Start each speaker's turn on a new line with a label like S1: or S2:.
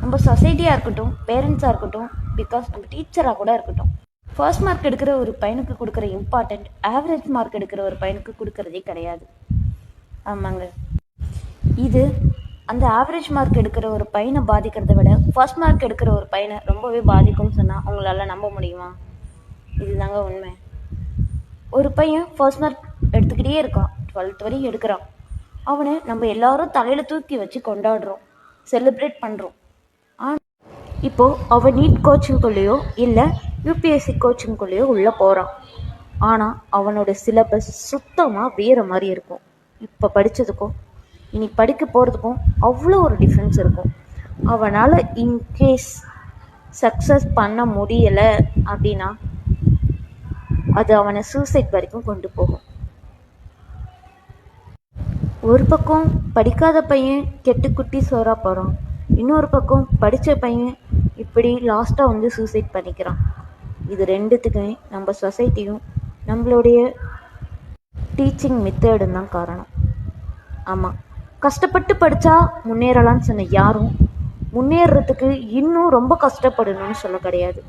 S1: நம்ம சொசைட்டியாக இருக்கட்டும், பேரண்ட்ஸாக இருக்கட்டும், பிகாஸ் நம்ம டீச்சராக கூட இருக்கட்டும், ஃபர்ஸ்ட் மார்க் எடுக்கிற ஒரு பையனுக்கு கொடுக்குற இம்பார்ட்டண்ட் ஆவரேஜ் மார்க் எடுக்கிற ஒரு பையனுக்கு கொடுக்கறதே கிடையாது. ஆமாங்க, இது அந்த ஆவரேஜ் மார்க் எடுக்கிற ஒரு பையனை பாதிக்கிறத விட ஃபர்ஸ்ட் மார்க் எடுக்கிற ஒரு பையனை ரொம்பவே பாதிக்கும்னு சொன்னால் அவங்களால நம்ப முடியுமா? இதுதாங்க உண்மை. ஒரு பையன் ஃபர்ஸ்ட் மார்க் எடுத்துக்கிட்டே இருக்கான், 12th வரையும் எடுக்கிறான். அவனை நம்ம எல்லாரும் தலையில் தூக்கி வச்சு கொண்டாடுறோம், செலிப்ரேட் பண்ணுறோம். ஆனால் இப்போது அவன் நீட் கோச்சிங்குள்ளேயோ இல்லை யூபிஎஸ்சி கோச்சிங்குள்ளேயோ உள்ளே போகிறான். ஆனால் அவனோட சிலபஸ் சுத்தமாக வேறு மாதிரி இருக்கும். இப்போ படித்ததுக்கும் இனி படிக்க போகிறதுக்கும் அவ்வளோ ஒரு டிஃப்ரென்ஸ் இருக்கும். அவனால் இன்கேஸ் சக்ஸஸ் பண்ண முடியலை அப்படின்னா அது அவனை சூசைட் வரைக்கும் கொண்டு போகும். ஒரு பக்கம் படிக்காத பையன் கெட்டு குட்டி சோறா போகிறான், இன்னொரு பக்கம் படித்த பையன் இப்படி லாஸ்ட்டாக வந்து சூசைட் பண்ணிக்கிறான். இது ரெண்டுத்துக்குமே நம்ம சொசைட்டியும் நம்மளுடைய டீச்சிங் மெத்தடும் தான் காரணம். ஆமாம், கஷ்டப்பட்டு படித்தா முன்னேறலான்னு சொன்ன யாரும் முன்னேறதுக்கு இன்னும் ரொம்ப கஷ்டப்படணும்னு சொல்ல கிடையாது.